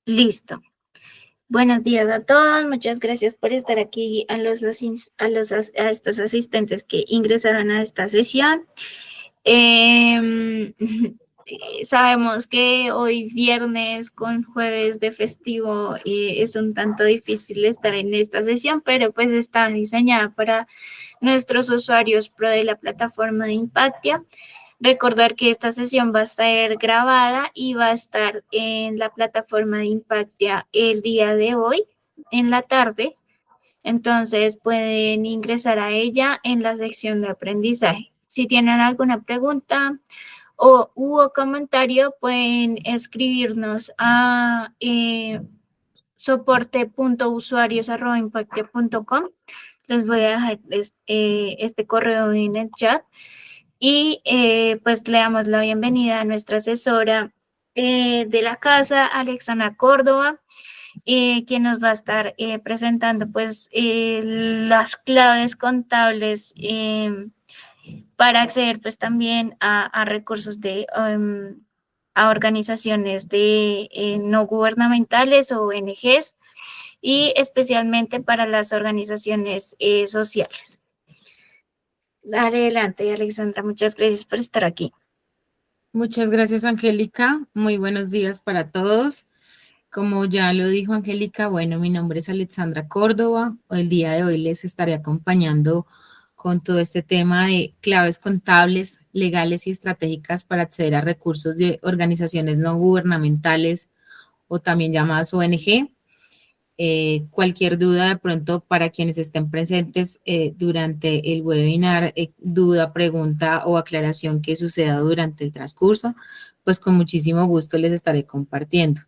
Listo. Buenos días a todos. Muchas gracias por estar aquí a estos asistentes que ingresaron a esta sesión. Em, Sabemos que hoy viernes con jueves de festivo es un tanto difícil estar en esta sesión, pero pues está diseñada para nuestros usuarios pro de la plataforma de Impactia. Recordar que esta sesión va a estar grabada y va a estar en la plataforma de Impactia el día de hoy, en la tarde. Entonces pueden ingresar a ella en la sección de aprendizaje. Si tienen alguna pregunta o comentario, pueden escribirnos a soporte.usuarios@impactia.com. Les voy a dejar este correo en el chat. Y pues le damos la bienvenida a nuestra asesora de la casa, Alexandra Córdoba, quien nos va a estar presentando pues las claves contables para acceder pues también a recursos a organizaciones de no gubernamentales o ONGs y especialmente para las organizaciones sociales. Adelante, Alexandra, muchas gracias por estar aquí. Muchas gracias, Angélica. Muy buenos días para todos. Como ya lo dijo Angélica, bueno, mi nombre es Alexandra Córdoba. El día de hoy les estaré acompañando con todo este tema de claves contables, legales y estratégicas para acceder a recursos de organizaciones no gubernamentales o también llamadas ONG. Cualquier duda de pronto para quienes estén presentes durante el webinar, duda, pregunta o aclaración que suceda durante el transcurso, pues con muchísimo gusto les estaré compartiendo.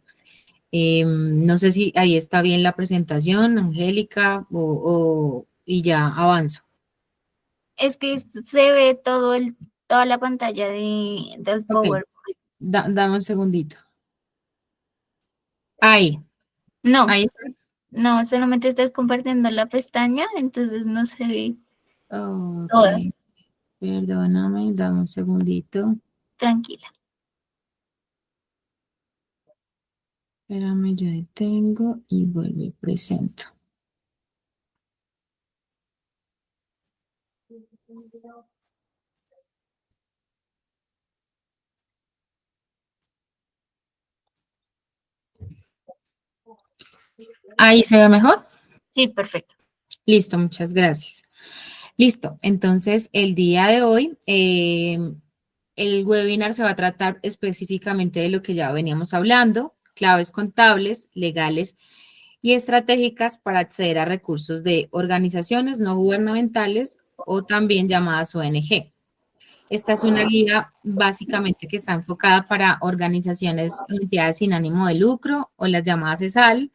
No sé si ahí está bien la presentación, Angélica, y ya avanzo. Es que se ve toda la pantalla del Ok, PowerPoint. dame un segundito. Ahí No, está. no, solamente estás compartiendo la pestaña, entonces no se ve Ok, toda. perdóname, dame un segundito. Tranquila. Espérame, yo detengo y vuelvo y presento. Ahí se ve mejor. Sí, perfecto. Listo, muchas gracias. Listo, entonces el día de hoy el webinar se va a tratar específicamente de lo que ya veníamos hablando, claves contables, legales y estratégicas para acceder a recursos de organizaciones no gubernamentales o también llamadas ONG. Esta es una guía básicamente que está enfocada para organizaciones, entidades sin ánimo de lucro o las llamadas ESAL,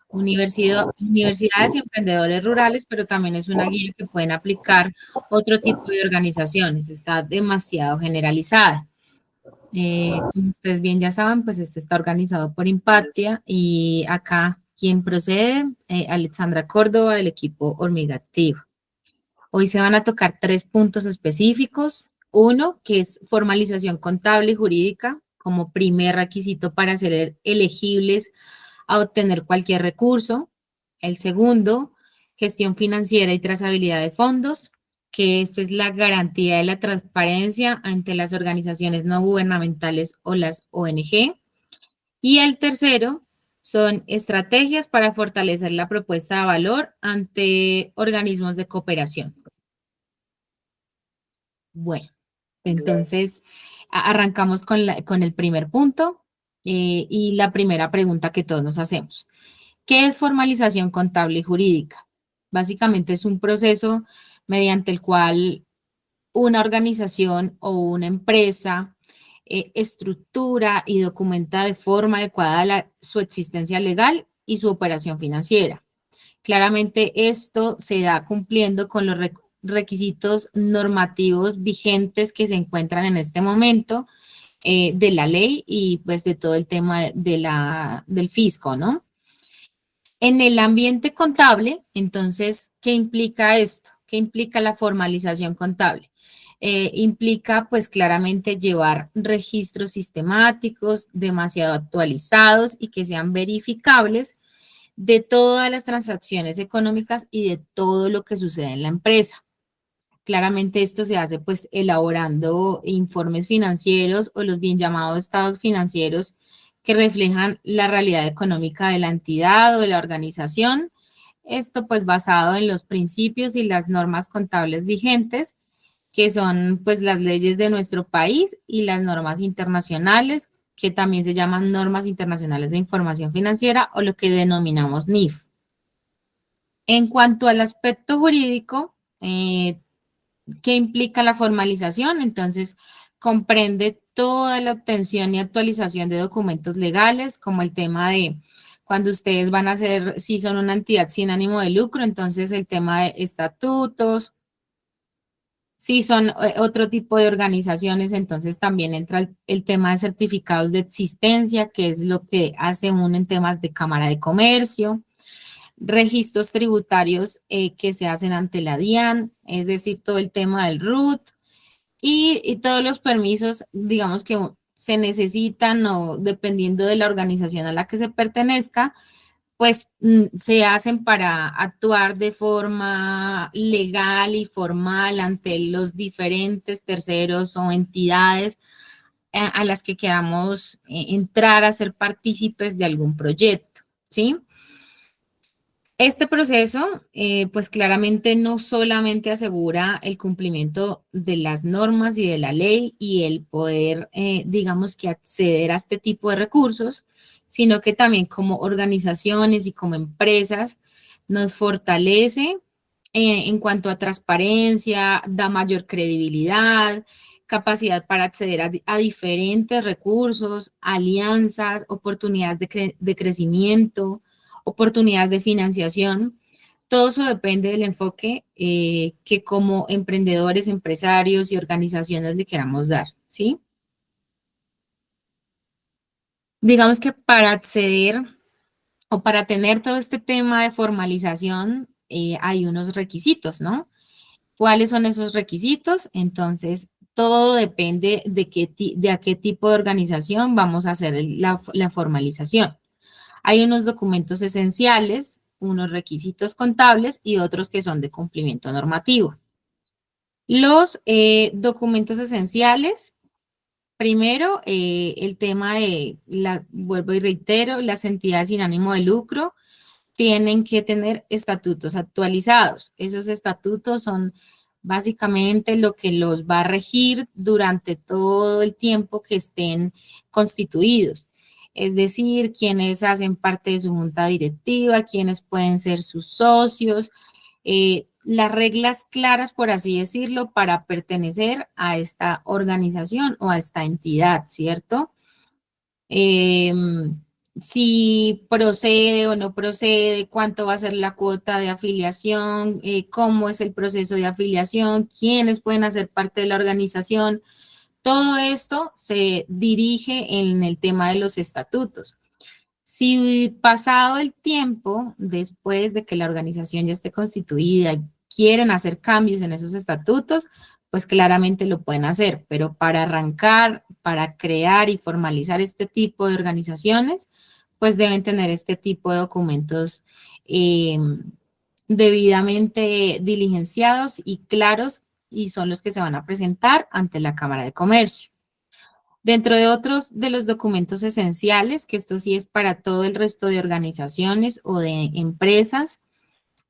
universidades y emprendedores rurales, pero también es una guía que pueden aplicar otro tipo de organizaciones. Está demasiado generalizada. Como ustedes bien ya saben, pues este está organizado por Impactia y acá quien procede, Alexandra Córdoba del equipo Hormiga Activa. Hoy se van a tocar 3 puntos específicos. Uno, que es formalización contable y jurídica como primer requisito para ser elegibles a obtener cualquier recurso. El segundo, gestión financiera y trazabilidad de fondos, que esto es la garantía de la transparencia ante las organizaciones no gubernamentales o las ONG. Y el tercero son estrategias para fortalecer la propuesta de valor ante organismos de cooperación. Bueno, entonces arrancamos con el primer punto y la primera pregunta que todos nos hacemos. ¿Qué es formalización contable y jurídica? Básicamente es un proceso mediante el cual una organización o una empresa estructura y documenta de forma adecuada su existencia legal y su operación financiera. Claramente esto se da cumpliendo con los requisitos normativos vigentes que se encuentran en este momento de la ley y pues de todo el tema del fisco, ¿no? En el ambiente contable, entonces, ¿qué implica esto? ¿Qué implica la formalización contable? implica pues claramente llevar registros sistemáticos, demasiado actualizados y que sean verificables de todas las transacciones económicas y de todo lo que sucede en la empresa. Claramente esto se hace pues elaborando informes financieros o los bien llamados estados financieros que reflejan la realidad económica de la entidad o de la organización. Esto pues basado en los principios y las normas contables vigentes, que son pues las leyes de nuestro país y las normas internacionales, que también se llaman normas internacionales de información financiera o lo que denominamos NIF. En cuanto al aspecto jurídico, ¿qué implica la formalización? Entonces, comprende toda la obtención y actualización de documentos legales, como el tema de cuando ustedes van a hacer, si son una entidad sin ánimo de lucro, entonces el tema de estatutos. Si son otro tipo de organizaciones, entonces también entra el tema de certificados de existencia, que es lo que hace uno en temas de Cámara de Comercio, registros tributarios que se hacen ante la DIAN, es decir, todo el tema del RUT y todos los permisos, digamos que se necesitan o dependiendo de la organización a la que se pertenezca, pues se hacen para actuar de forma legal y formal ante los diferentes terceros o entidades a las que queramos entrar a ser partícipes de algún proyecto, ¿sí? Este proceso, pues claramente no solamente asegura el cumplimiento de las normas y de la ley y el poder, digamos que acceder a este tipo de recursos, sino que también como organizaciones y como empresas nos fortalece en cuanto a transparencia, da mayor credibilidad, capacidad para acceder a diferentes recursos, alianzas, oportunidades de crecimiento, oportunidades de financiación. Todo eso depende del enfoque que como emprendedores, empresarios y organizaciones le queramos dar, ¿sí? Digamos que para acceder o para tener todo este tema de formalización hay unos requisitos, ¿no? ¿Cuáles son esos requisitos? Entonces, todo depende de a qué tipo de organización vamos a hacer la formalización. Hay unos documentos esenciales, unos requisitos contables y otros que son de cumplimiento normativo. Los documentos esenciales, primero, el tema de, vuelvo y reitero, las entidades sin ánimo de lucro tienen que tener estatutos actualizados. Esos estatutos son básicamente lo que los va a regir durante todo el tiempo que estén constituidos. Es decir, quienes hacen parte de su junta directiva, quienes pueden ser sus socios, las reglas claras, por así decirlo, para pertenecer a esta organización o a esta entidad, ¿cierto? Si procede o no procede, cuánto va a ser la cuota de afiliación, cómo es el proceso de afiliación, quiénes pueden hacer parte de la organización. Todo esto se dirige en el tema de los estatutos. Si pasado el tiempo, después de que la organización ya esté constituida y quieren hacer cambios en esos estatutos, pues claramente lo pueden hacer, pero para arrancar, para crear y formalizar este tipo de organizaciones, pues deben tener este tipo de documentos debidamente diligenciados y claros y son los que se van a presentar ante la Cámara de Comercio. Dentro de otros de los documentos esenciales, que esto sí es para todo el resto de organizaciones o de empresas,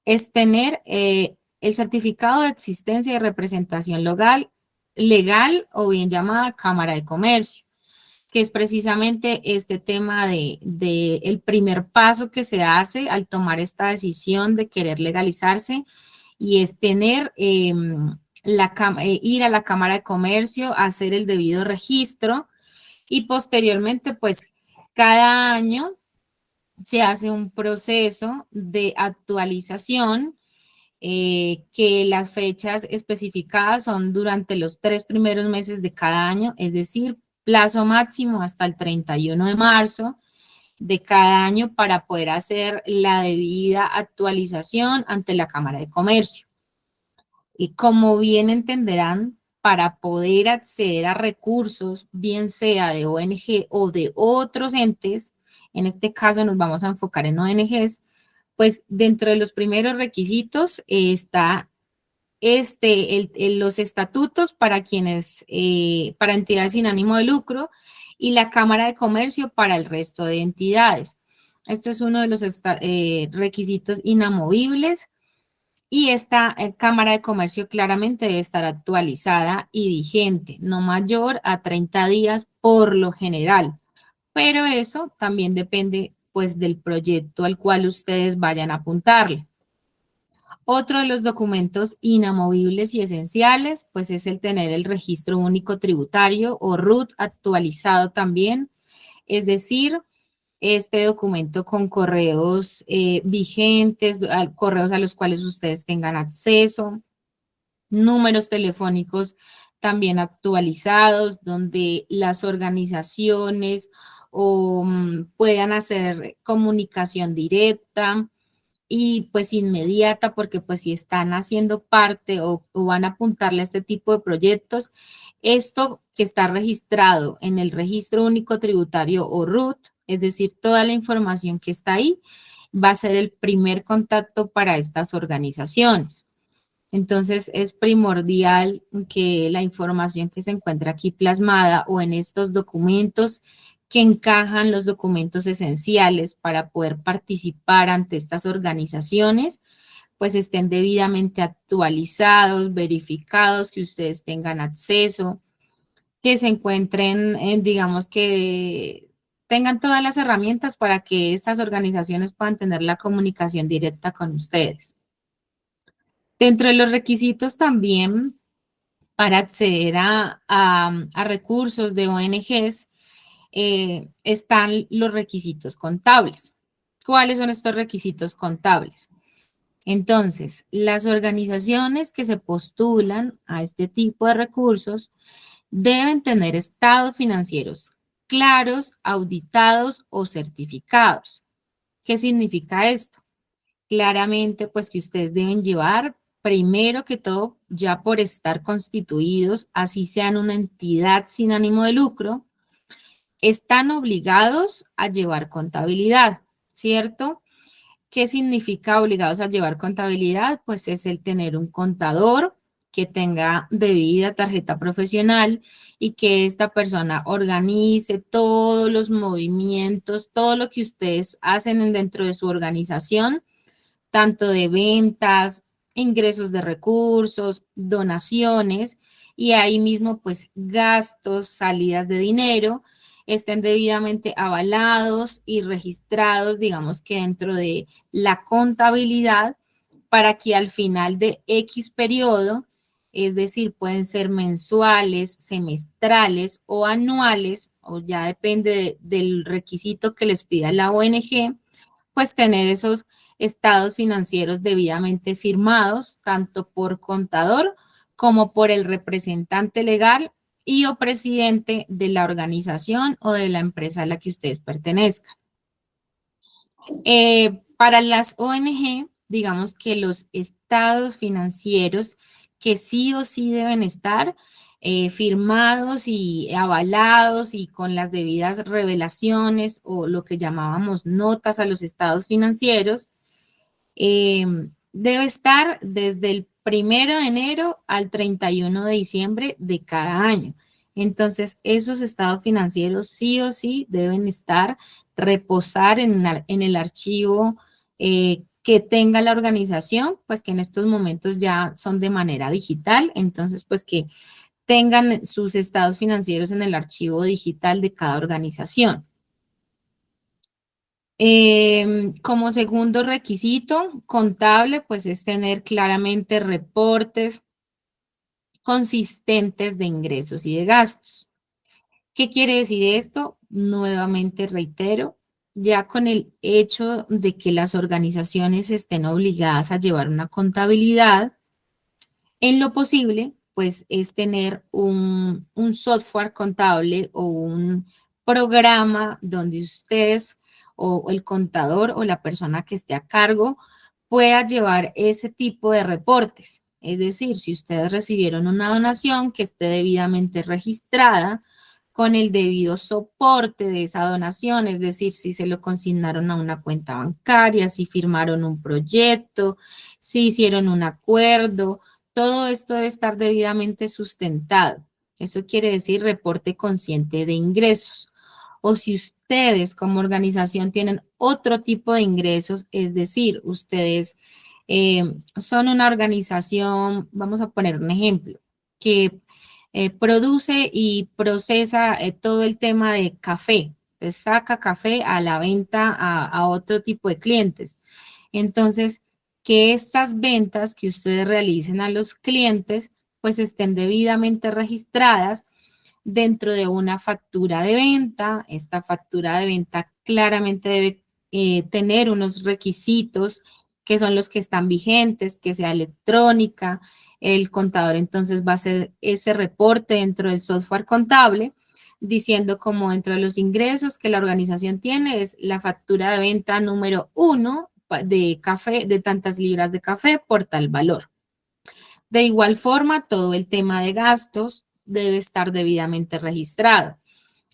es tener el certificado de existencia y representación legal o bien llamada Cámara de Comercio, que es precisamente este tema de el primer paso que se hace al tomar esta decisión de querer legalizarse y es tener ir a la Cámara de Comercio, hacer el debido registro y posteriormente, pues, cada año se hace un proceso de actualización que las fechas especificadas son durante los 3 primeros meses de cada año, es decir, plazo máximo hasta el 31 de marzo de cada año para poder hacer la debida actualización ante la Cámara de Comercio. Y como bien entenderán, para poder acceder a recursos, bien sea de ONG o de otros entes, en este caso nos vamos a enfocar en ONGs, pues dentro de los primeros requisitos está los estatutos para para entidades sin ánimo de lucro y la Cámara de Comercio para el resto de entidades. Esto es uno de los requisitos inamovibles y esta Cámara de Comercio claramente debe estar actualizada y vigente, no mayor a 30 días por lo general. Pero eso también depende pues del proyecto al cual ustedes vayan a apuntarle. Otro de los documentos inamovibles y esenciales, pues es el tener el registro único tributario o RUT actualizado también, es decir, este documento con correos vigentes, correos a los cuales ustedes tengan acceso, números telefónicos también actualizados, donde las organizaciones puedan hacer comunicación directa y pues inmediata, porque pues si están haciendo parte o van a apuntarle a este tipo de proyectos, esto que está registrado en el Registro Único Tributario o RUT, es decir, toda la información que está ahí, va a ser el primer contacto para estas organizaciones. Entonces, es primordial que la información que se encuentra aquí plasmada o en estos documentos que encajan los documentos esenciales para poder participar ante estas organizaciones, pues estén debidamente actualizados, verificados, que ustedes tengan acceso, que se encuentren, digamos que tengan todas las herramientas para que estas organizaciones puedan tener la comunicación directa con ustedes. Dentro de los requisitos también para acceder a recursos de ONGs están los requisitos contables. ¿Cuáles son estos requisitos contables? Entonces, las organizaciones que se postulan a este tipo de recursos deben tener estados financieros claros, auditados o certificados. ¿Qué significa esto? Claramente, pues que ustedes deben llevar, primero que todo, ya por estar constituidos, así sean una entidad sin ánimo de lucro, están obligados a llevar contabilidad, ¿cierto? ¿Qué significa obligados a llevar contabilidad? Pues es el tener un contador que tenga debida tarjeta profesional y que esta persona organice todos los movimientos, todo lo que ustedes hacen dentro de su organización, tanto de ventas, ingresos de recursos, donaciones y ahí mismo pues gastos, salidas de dinero, estén debidamente avalados y registrados, digamos que dentro de la contabilidad para que al final de X periodo, es decir, pueden ser mensuales, semestrales o anuales, o ya depende del requisito que les pida la ONG, pues tener esos estados financieros debidamente firmados, tanto por contador como por el representante legal y o presidente de la organización o de la empresa a la que ustedes pertenezcan. Para las ONG, digamos que los estados financieros que sí o sí deben estar firmados y avalados y con las debidas revelaciones o lo que llamábamos notas a los estados financieros, debe estar desde el 1 de enero al 31 de diciembre de cada año. Entonces, esos estados financieros sí o sí deben estar, reposar en el archivo que tenga la organización, pues que en estos momentos ya son de manera digital. Entonces, pues que tengan sus estados financieros en el archivo digital de cada organización. Como segundo requisito contable, pues es tener claramente reportes consistentes de ingresos y de gastos. ¿Qué quiere decir esto? Nuevamente reitero, ya con el hecho de que las organizaciones estén obligadas a llevar una contabilidad, en lo posible, pues es tener un software contable o un programa donde ustedes o el contador o la persona que esté a cargo pueda llevar ese tipo de reportes. Es decir, si ustedes recibieron una donación que esté debidamente registrada con el debido soporte de esa donación, es decir, si se lo consignaron a una cuenta bancaria, si firmaron un proyecto, si hicieron un acuerdo, todo esto debe estar debidamente sustentado. Eso quiere decir reporte consciente de ingresos. O si ustedes como organización tienen otro tipo de ingresos, es decir, ustedes son una organización, vamos a poner un ejemplo, que produce y procesa todo el tema de café, entonces saca café a la venta a otro tipo de clientes. Entonces, que estas ventas que ustedes realicen a los clientes, pues estén debidamente registradas dentro de una factura de venta. Esta factura de venta claramente debe tener unos requisitos que son los que están vigentes, que sea electrónica. El contador entonces va a hacer ese reporte dentro del software contable diciendo como dentro de los ingresos que la organización tiene es la factura de venta número 1 de café, de tantas libras de café por tal valor. De igual forma, todo el tema de gastos debe estar debidamente registrado.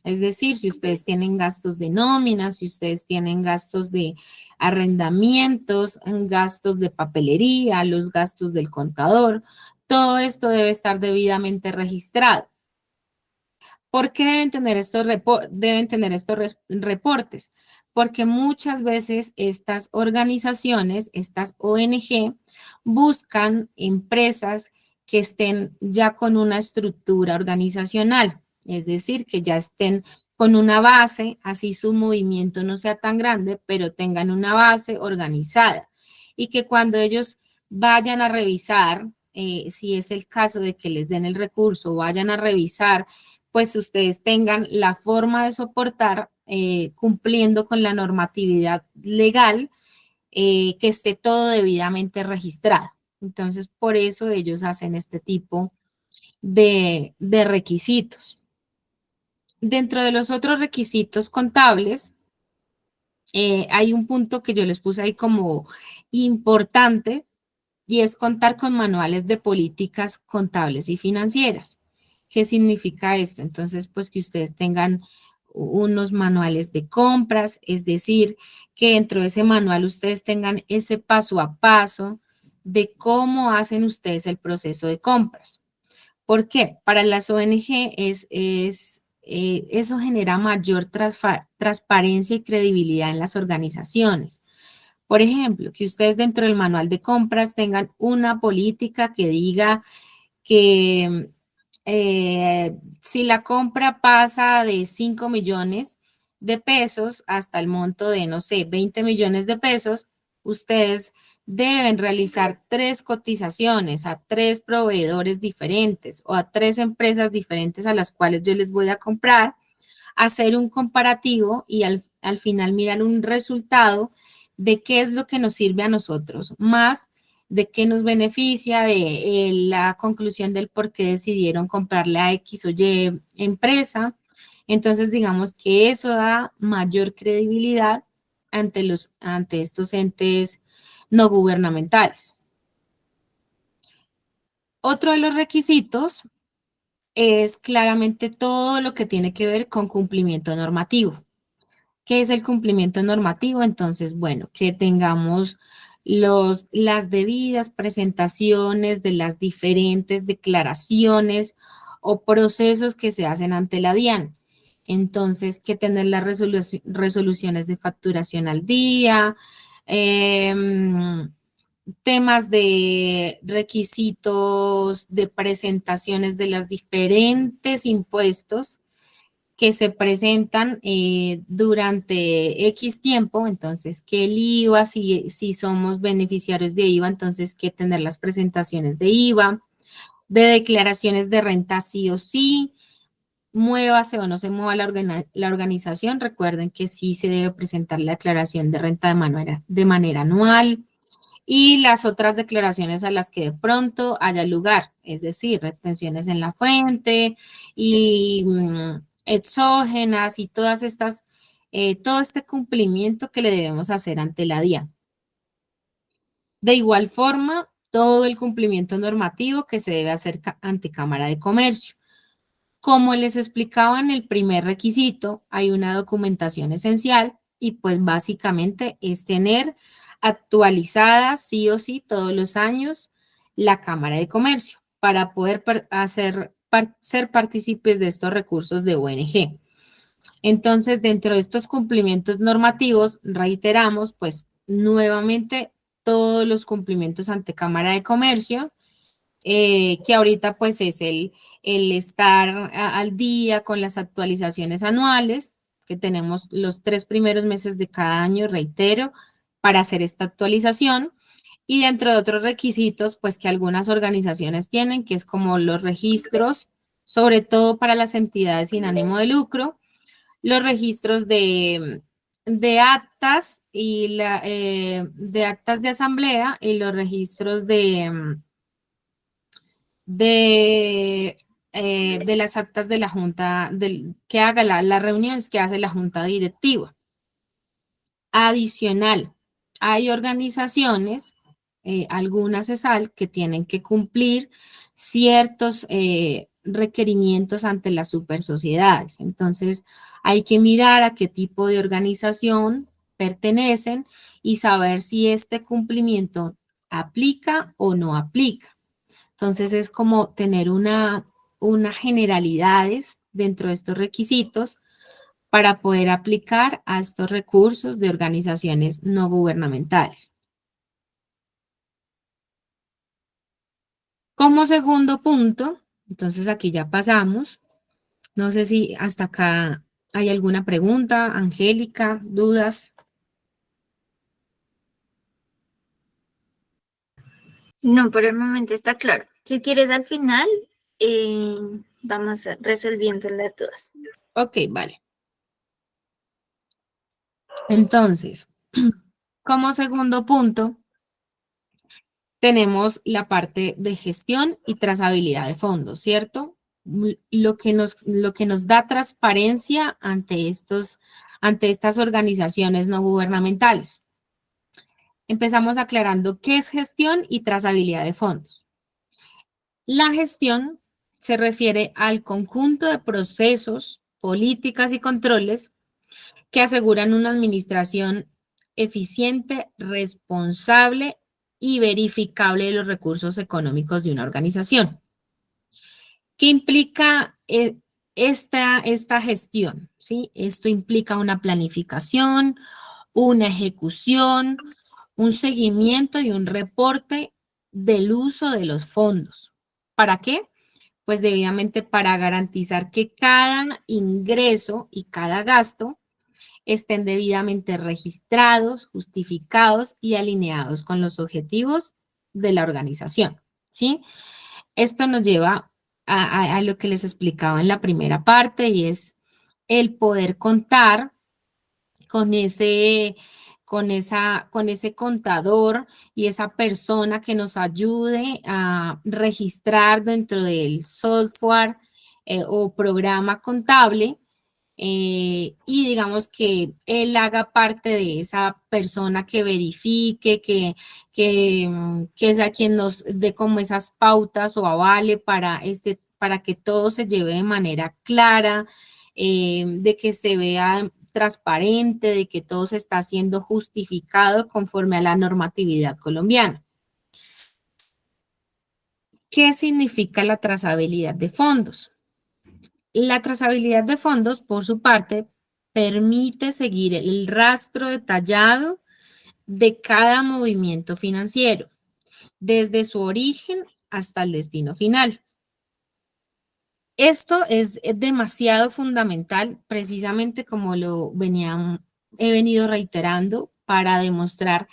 Es decir, si ustedes tienen gastos de nómina, si ustedes tienen gastos de arrendamientos, gastos de papelería, los gastos del contador, todo esto debe estar debidamente registrado. ¿Por qué deben tener estos reportes? Porque muchas veces estas organizaciones, estas ONG, buscan empresas que estén ya con una estructura organizacional, es decir, que ya estén con una base, así su movimiento no sea tan grande, pero tengan una base organizada y que cuando ellos vayan a revisar, si es el caso de que les den el recurso, vayan a revisar pues ustedes tengan la forma de soportar cumpliendo con la normatividad legal, que esté todo debidamente registrado. Entonces, por eso ellos hacen este tipo de requisitos. Dentro de los otros requisitos contables, hay un punto que yo les puse ahí como importante y es contar con manuales de políticas contables y financieras. ¿Qué significa esto? Entonces, pues que ustedes tengan unos manuales de compras, es decir, que dentro de ese manual ustedes tengan ese paso a paso de cómo hacen ustedes el proceso de compras. ¿Por qué? Para las ONG eso genera mayor transparencia y credibilidad en las organizaciones. Por ejemplo, que ustedes dentro del manual de compras tengan una política que diga que si la compra pasa de 5 millones de pesos hasta el monto de, no sé, 20 millones de pesos, ustedes deben realizar 3 cotizaciones a 3 proveedores diferentes o a 3 empresas diferentes a las cuales yo les voy a comprar, hacer un comparativo y al final mirar un resultado de qué es lo que nos sirve a nosotros, más de qué nos beneficia, de la conclusión del por qué decidieron comprarle a X o Y empresa. Entonces, digamos que eso da mayor credibilidad ante estos entes no gubernamentales. Otro de los requisitos es claramente todo lo que tiene que ver con cumplimiento normativo. ¿Qué es el cumplimiento normativo? Entonces, bueno, que tengamos las debidas presentaciones de las diferentes declaraciones o procesos que se hacen ante la DIAN. Entonces, que tener las resoluciones de facturación al día, temas de requisitos de presentaciones de los diferentes impuestos que se presentan durante X tiempo, entonces que el IVA, si somos beneficiarios de IVA, entonces que tener las presentaciones de IVA, de declaraciones de renta sí o sí, muévase o no se mueva la organización, recuerden que sí se debe presentar la declaración de renta de manera anual y las otras declaraciones a las que de pronto haya lugar, es decir, retenciones en la fuente y exógenas y todas estas, todo este cumplimiento que le debemos hacer ante la DIAN. De igual forma, todo el cumplimiento normativo que se debe hacer ante Cámara de Comercio. Como les explicaba en el primer requisito, hay una documentación esencial y pues básicamente es tener actualizada sí o sí todos los años la Cámara de Comercio para poder ser partícipes de estos recursos de ONG. Entonces, dentro de estos cumplimientos normativos, reiteramos pues nuevamente todos los cumplimientos ante Cámara de Comercio, que ahorita pues es el estar al día con las actualizaciones anuales, que tenemos los 3 primeros meses de cada año, reitero, para hacer esta actualización. Y dentro de otros requisitos, pues que algunas organizaciones tienen, que es como los registros, sobre todo para las entidades sin ánimo de lucro, los registros de actas y de actas de asamblea y los registros de las actas de la junta, que haga las reuniones que hace la junta directiva. Adicional, hay organizaciones, algunas CESAL, que tienen que cumplir ciertos requerimientos ante las supersociedades. Entonces, hay que mirar a qué tipo de organización pertenecen y saber si este cumplimiento aplica o no aplica. Entonces, es como tener una generalidades dentro de estos requisitos para poder aplicar a estos recursos de organizaciones no gubernamentales. Como segundo punto, entonces aquí ya pasamos. No sé si hasta acá hay alguna pregunta, Angélica, dudas. No, por el momento está claro. Si quieres al final, eh, vamos resolviendo las dudas. Ok, vale. Entonces, como segundo punto, tenemos la parte de gestión y trazabilidad de fondos, ¿cierto? Lo que nos da transparencia ante estas organizaciones no gubernamentales. Empezamos aclarando qué es gestión y trazabilidad de fondos. La gestión se refiere al conjunto de procesos, políticas y controles que aseguran una administración eficiente, responsable y verificable de los recursos económicos de una organización. ¿Qué implica esta gestión? ¿Sí? Esto implica una planificación, una ejecución, un seguimiento y un reporte del uso de los fondos. ¿Para qué? Pues debidamente para garantizar que cada ingreso y cada gasto estén debidamente registrados, justificados y alineados con los objetivos de la organización, ¿sí? Esto nos lleva a lo que les explicaba en la primera parte y es el poder contar con ese contador y esa persona que nos ayude a registrar dentro del software o programa contable y digamos que él haga parte de esa persona que verifique, que sea quien nos dé como esas pautas o avale para que todo se lleve de manera clara, de que se vea transparente, de que todo se está siendo justificado conforme a la normatividad colombiana. ¿Qué significa la trazabilidad de fondos? La trazabilidad de fondos, por su parte, permite seguir el rastro detallado de cada movimiento financiero, desde su origen hasta el destino final. Esto es demasiado fundamental, precisamente como he venido reiterando, para demostrar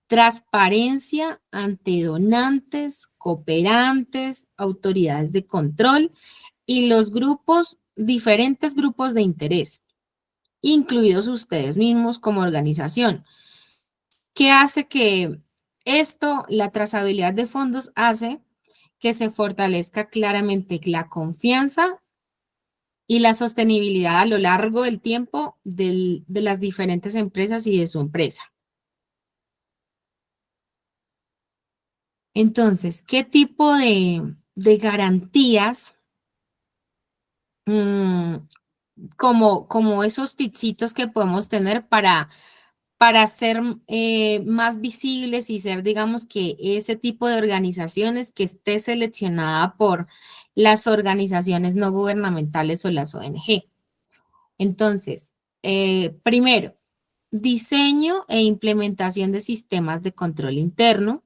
transparencia ante donantes, cooperantes, autoridades de control y los diferentes grupos de interés, incluidos ustedes mismos como organización. ¿Qué hace que la trazabilidad de fondos hace que se fortalezca claramente la confianza y la sostenibilidad a lo largo del tiempo de las diferentes empresas y de su empresa? Entonces, ¿qué tipo de garantías, mm, como esos tipsitos que podemos tener para ser más visibles y ser, digamos, que ese tipo de organizaciones que esté seleccionada por las organizaciones no gubernamentales o las ONG? Entonces, primero, diseño e implementación de sistemas de control interno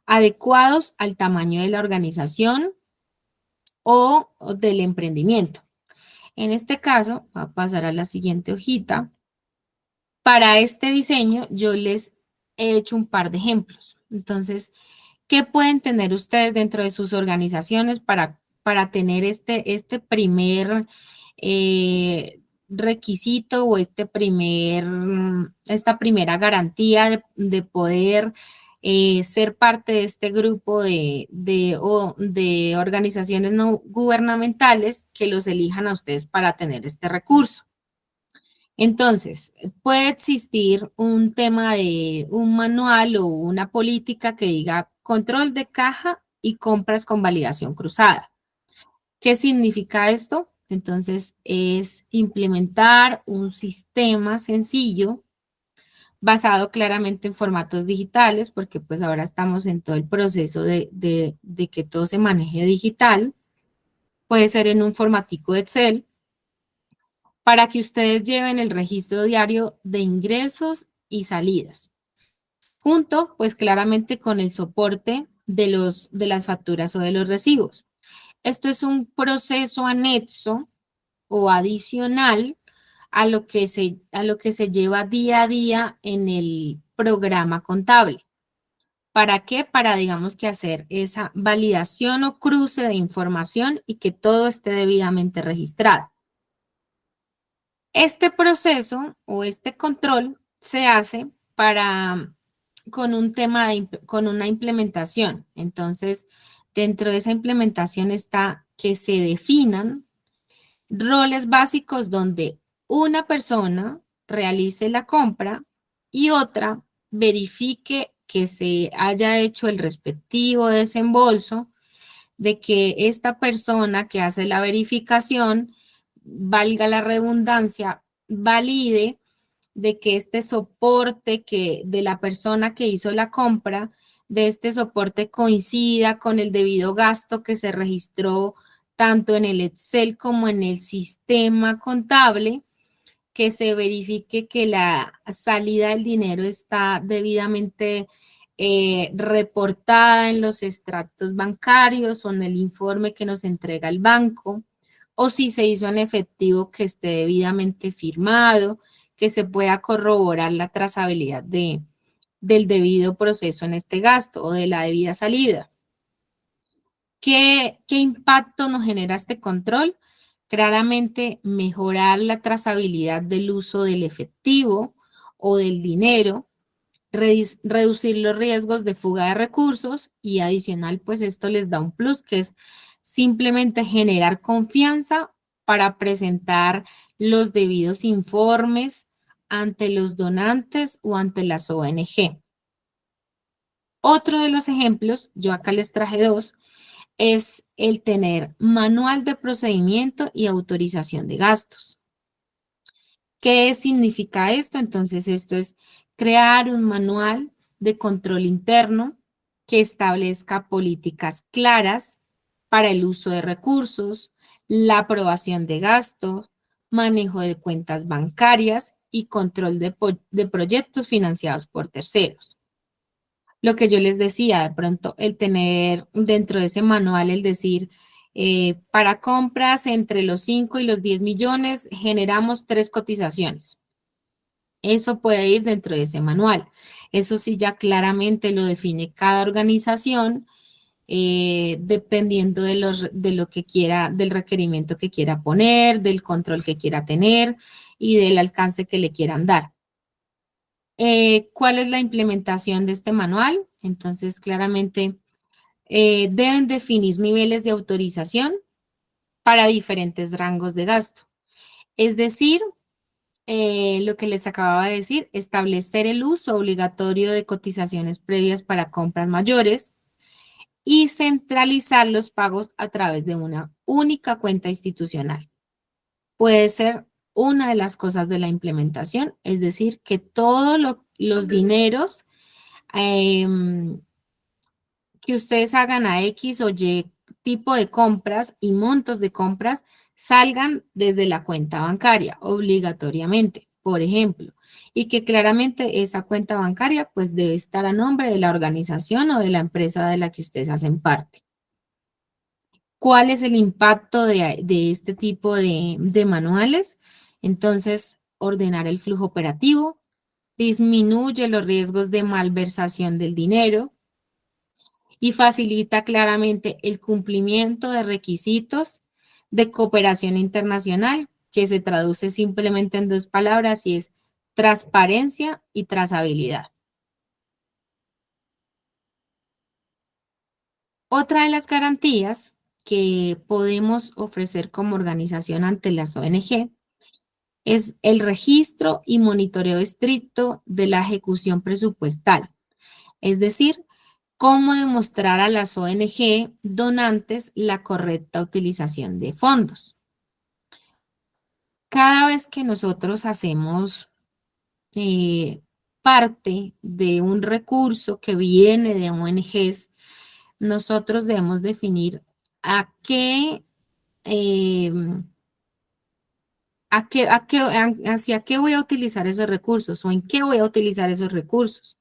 adecuados al tamaño de la organización o del emprendimiento. En este caso, va a pasar a la siguiente hojita. Para este diseño, yo les he hecho un par de ejemplos. Entonces, ¿qué pueden tener ustedes dentro de sus organizaciones para tener este primer requisito o esta primera garantía de poder ser parte de este grupo de organizaciones no gubernamentales que los elijan a ustedes para tener este recurso? Entonces, puede existir un tema de un manual o una política que diga control de caja y compras con validación cruzada. ¿Qué significa esto? Entonces, es implementar un sistema sencillo basado claramente en formatos digitales, porque pues ahora estamos en todo el proceso de que todo se maneje digital. Puede ser en un formatico de Excel, para que ustedes lleven el registro diario de ingresos y salidas, junto pues claramente con el soporte de las facturas o de los recibos. Esto es un proceso anexo o adicional a lo que se lleva día a día en el programa contable. ¿Para qué? Para, digamos, que hacer esa validación o cruce de información y que todo esté debidamente registrado. Este proceso o este control se hace con un tema con una implementación. Entonces, dentro de esa implementación está que se definan roles básicos donde una persona realice la compra y otra verifique que se haya hecho el respectivo desembolso, de que esta persona que hace la verificación, valga la redundancia, valide de que este soporte de la persona que hizo la compra, de este soporte coincida con el debido gasto que se registró tanto en el Excel como en el sistema contable, que se verifique que la salida del dinero está debidamente reportada en los extractos bancarios o en el informe que nos entrega el banco, o si se hizo en efectivo, que esté debidamente firmado, que se pueda corroborar la trazabilidad del debido proceso en este gasto o de la debida salida. ¿Qué impacto nos genera este control? Claramente mejorar la trazabilidad del uso del efectivo o del dinero, reducir los riesgos de fuga de recursos y adicional, pues esto les da un plus que es simplemente generar confianza para presentar los debidos informes ante los donantes o ante las ONG. Otro de los ejemplos, yo acá les traje dos, es el tener manual de procedimiento y autorización de gastos. ¿Qué significa esto? Entonces, esto es crear un manual de control interno que establezca políticas claras para el uso de recursos, la aprobación de gastos, manejo de cuentas bancarias y control de proyectos financiados por terceros. Lo que yo les decía, de pronto el tener dentro de ese manual el decir, para compras entre los 5 y los 10 millones generamos 3 cotizaciones. Eso puede ir dentro de ese manual. Eso sí ya claramente lo define cada organización, dependiendo de lo que quiera, del requerimiento que quiera poner, del control que quiera tener y del alcance que le quieran dar. ¿Cuál es la implementación de este manual? Entonces, claramente deben definir niveles de autorización para diferentes rangos de gasto. Es decir, lo que les acababa de decir, establecer el uso obligatorio de cotizaciones previas para compras mayores, y centralizar los pagos a través de una única cuenta institucional. Puede ser una de las cosas de la implementación, es decir, que todos los dineros que ustedes hagan a X o Y tipo de compras y montos de compras salgan desde la cuenta bancaria obligatoriamente, por ejemplo, y que claramente esa cuenta bancaria pues debe estar a nombre de la organización o de la empresa de la que ustedes hacen parte. ¿Cuál es el impacto de este tipo de manuales? Entonces, ordenar el flujo operativo, disminuye los riesgos de malversación del dinero y facilita claramente el cumplimiento de requisitos de cooperación internacional, que se traduce simplemente en dos palabras y es transparencia y trazabilidad. Otra de las garantías que podemos ofrecer como organización ante las ONG es el registro y monitoreo estricto de la ejecución presupuestal, es decir, cómo demostrar a las ONG donantes la correcta utilización de fondos. Cada vez que nosotros hacemos parte de un recurso que viene de ONGs, nosotros debemos definir a qué, eh, hacia qué voy a utilizar esos recursos o en qué voy a utilizar esos recursos.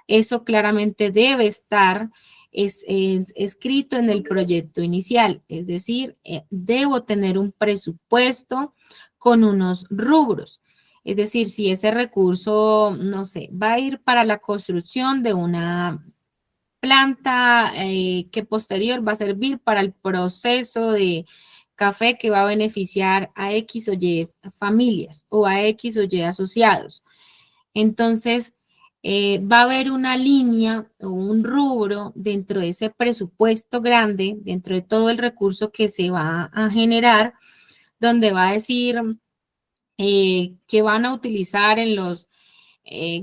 Eso claramente debe estar escrito en el proyecto inicial, es decir, debo tener un presupuesto con unos rubros. Es decir, si ese recurso, no sé, va a ir para la construcción de una planta que posterior va a servir para el proceso de café que va a beneficiar a X o Y familias o a X o Y asociados. Entonces, va a haber una línea o un rubro dentro de ese presupuesto grande, dentro de todo el recurso que se va a generar, donde va a decir que van a utilizar en los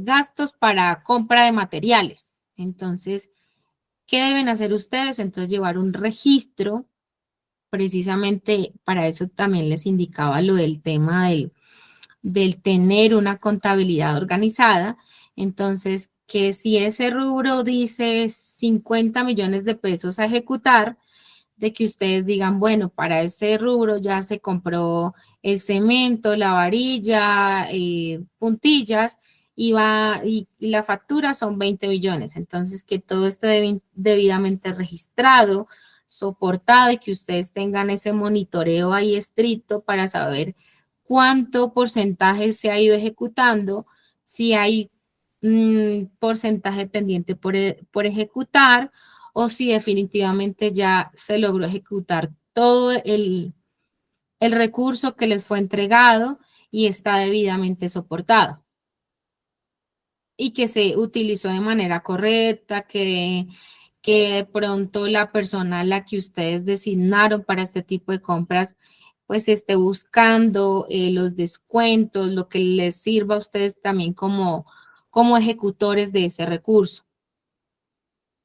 gastos para compra de materiales. Entonces, ¿qué deben hacer ustedes? Entonces, llevar un registro, precisamente para eso también les indicaba lo del tema del tener una contabilidad organizada. Entonces, que si ese rubro dice 50 millones de pesos a ejecutar, de que ustedes digan, bueno, para este rubro ya se compró el cemento, la varilla, puntillas, y la factura son 20 millones. Entonces, que todo esté debidamente registrado, soportado y que ustedes tengan ese monitoreo ahí estricto para saber cuánto porcentaje se ha ido ejecutando, si hay porcentaje pendiente por ejecutar o si definitivamente ya se logró ejecutar todo el recurso que les fue entregado y está debidamente soportado y que se utilizó de manera correcta, que de pronto la persona a la que ustedes designaron para este tipo de compras pues esté buscando los descuentos, lo que les sirva a ustedes también como ejecutores de ese recurso.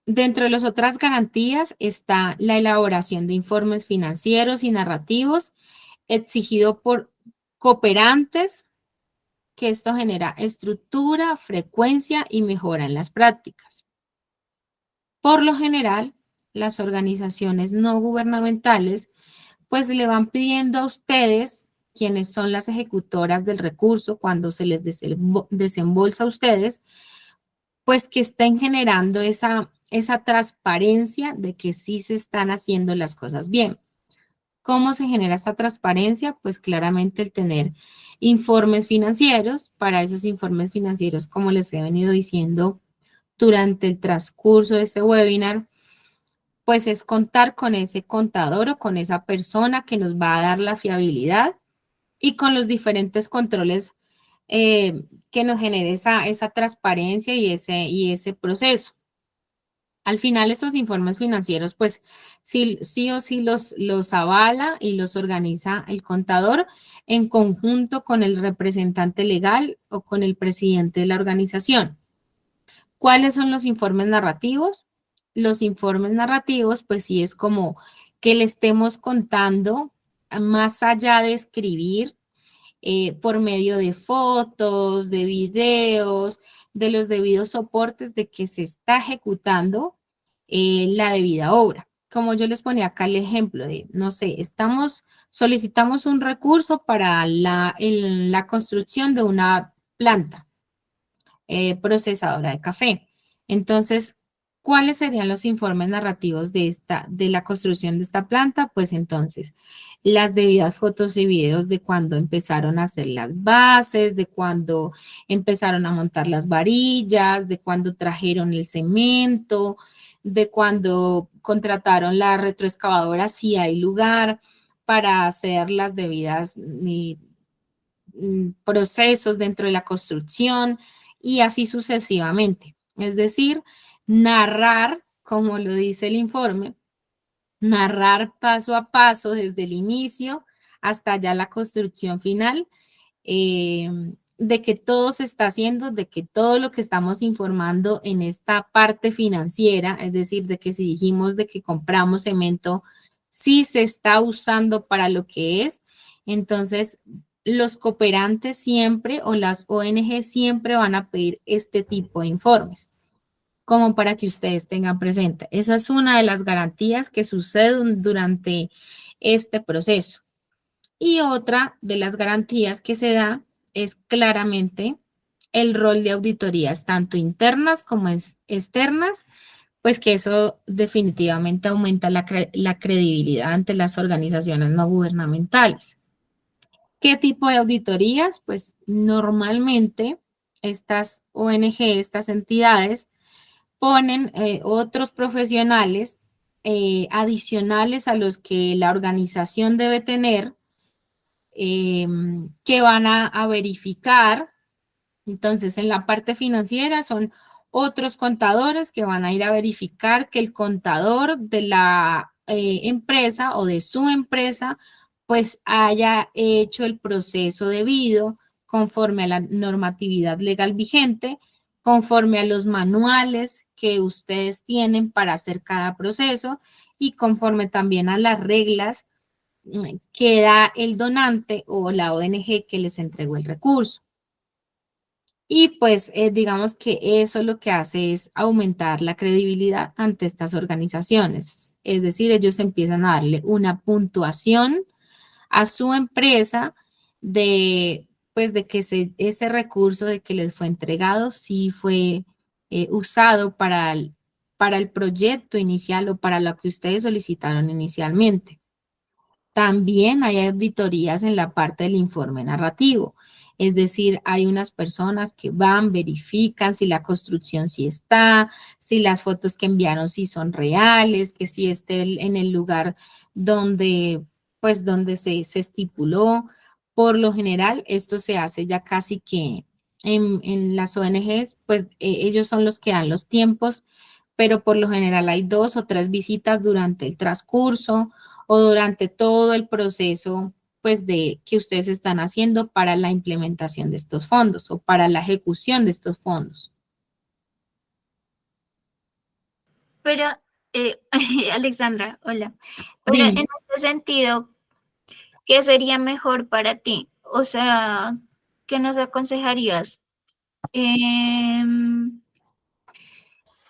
Dentro de las otras garantías está la elaboración de informes financieros y narrativos exigido por cooperantes, que esto genera estructura, frecuencia y mejora en las prácticas. Por lo general, las organizaciones no gubernamentales pues le van pidiendo a ustedes, quienes son las ejecutoras del recurso, cuando se les desembolsa a ustedes, pues que estén generando esa transparencia de que sí se están haciendo las cosas bien. ¿Cómo se genera esta transparencia? Pues claramente el tener informes financieros. Para esos informes financieros, como les he venido diciendo durante el transcurso de este webinar, pues es contar con ese contador o con esa persona que nos va a dar la fiabilidad y con los diferentes controles que nos genere esa transparencia y ese proceso. Al final, estos informes financieros, pues sí o sí los avala y los organiza el contador en conjunto con el representante legal o con el presidente de la organización. ¿Cuáles son los informes narrativos? los informes narrativos, pues sí es como que le estemos contando más allá de escribir por medio de fotos, de videos, de los debidos soportes de que se está ejecutando la debida obra. Como yo les ponía acá el ejemplo de, no sé, solicitamos un recurso para la construcción de una planta procesadora de café. Entonces, ¿cuáles serían los informes narrativos de la construcción de esta planta? Pues entonces, las debidas fotos y videos de cuando empezaron a hacer las bases, de cuando empezaron a montar las varillas, de cuando trajeron el cemento, de cuando contrataron la retroexcavadora, si hay lugar para hacer las debidas procesos dentro de la construcción y así sucesivamente. Es decir, narrar, como lo dice el informe, narrar paso a paso desde el inicio hasta ya la construcción final, eh, de que todo se está haciendo, de que todo lo que estamos informando en esta parte financiera, es decir, de que si dijimos de que compramos cemento, sí se está usando para lo que es. Entonces, los cooperantes siempre o las ONG siempre van a pedir este tipo de informes, como para que ustedes tengan presente. Esa es una de las garantías que suceden durante este proceso. Y otra de las garantías que se da es claramente el rol de auditorías, tanto internas como externas, pues que eso definitivamente aumenta la credibilidad ante las organizaciones no gubernamentales. ¿Qué tipo de auditorías? Pues normalmente estas ONG, estas entidades, ponen otros profesionales adicionales a los que la organización debe tener, que van a verificar. Entonces, en la parte financiera son otros contadores que van a ir a verificar que el contador de la empresa o de su empresa pues haya hecho el proceso debido conforme a la normatividad legal vigente, conforme a los manuales que ustedes tienen para hacer cada proceso y conforme también a las reglas que da el donante o la ONG que les entregó el recurso. Y pues digamos que eso lo que hace es aumentar la credibilidad ante estas organizaciones. Es decir, ellos empiezan a darle una puntuación a su empresa de, pues, de que ese recurso de que les fue entregado sí fue usado para el proyecto inicial o para lo que ustedes solicitaron inicialmente. También hay auditorías en la parte del informe narrativo, es decir, hay unas personas que van, verifican si la construcción sí está, si las fotos que enviaron sí son reales, que sí esté en el lugar donde, pues, donde se estipuló. Por lo general, esto se hace ya casi que en las ONGs, pues ellos son los que dan los tiempos, pero por lo general hay 2 o 3 visitas durante el transcurso o durante todo el proceso pues de que ustedes están haciendo para la implementación de estos fondos o para la ejecución de estos fondos. Pero, eh, Alexandra, hola. Pero en Dime. este sentido, ¿qué sería mejor para ti? O sea, ¿qué nos aconsejarías? Em,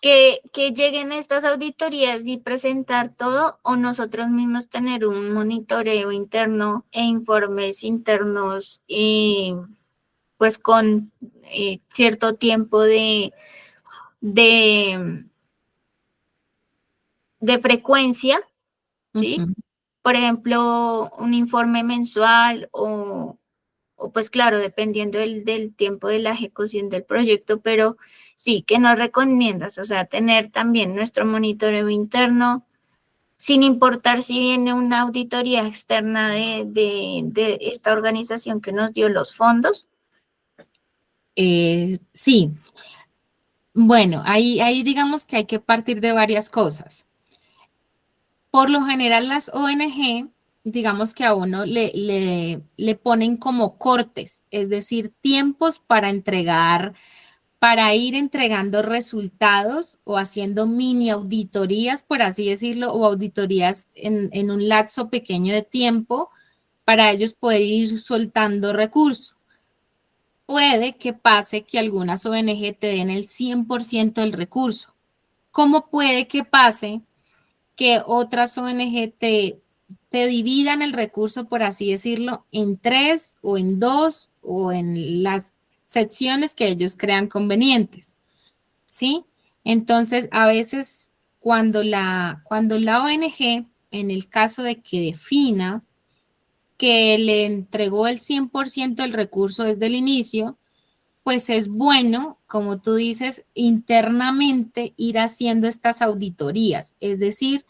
que lleguen estas auditorías y presentar todo, o nosotros mismos tener un monitoreo interno e informes internos, pues con cierto tiempo de, de frecuencia, ¿sí? Ujú. Por ejemplo, un informe mensual o pues claro, dependiendo del tiempo de la ejecución del proyecto, pero sí, ¿qué nos recomiendas? O sea, tener también nuestro monitoreo interno, sin importar si viene una auditoría externa de esta organización que nos dio los fondos. Sí, bueno, ahí digamos que hay que partir de varias cosas. Por lo general, las ONG, digamos que a uno le ponen como cortes, es decir, tiempos para entregar para ir entregando resultados o haciendo mini auditorías, por así decirlo, o auditorías en un lapso pequeño de tiempo para ellos poder ir soltando recursos. Puede que pase que algunas ONG te den el 100% del recurso. ¿Cómo puede que pase que otras ONG te dividan el recurso, por así decirlo, en 3 o en 2 o en las secciones que ellos crean convenientes? ¿Sí? Entonces, a veces cuando la ONG, en el caso de que defina que le entregó el 100% del recurso desde el inicio, pues es bueno, como tú dices, internamente ir haciendo estas auditorías, es decir,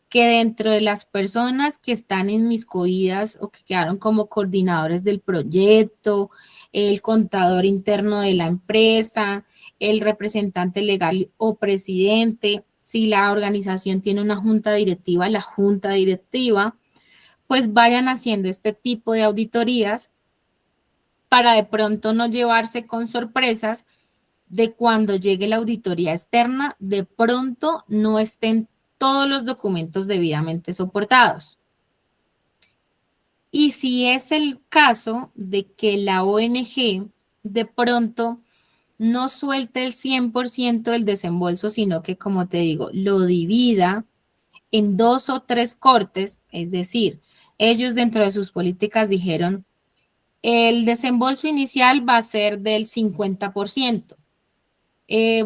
que dentro de las personas que están inmiscuidas o que quedaron como coordinadores del proyecto, el contador interno de la empresa, el representante legal o presidente, si la organización tiene una junta directiva, la junta directiva, pues vayan haciendo este tipo de auditorías para de pronto no llevarse con sorpresas de cuando llegue la auditoría externa, de pronto no estén todos los documentos debidamente soportados. Y si es el caso de que la ONG de pronto no suelte el 100% del desembolso, sino que, como te digo, lo divida en 2 o 3 cortes, es decir, ellos dentro de sus políticas dijeron, el desembolso inicial va a ser del 50%.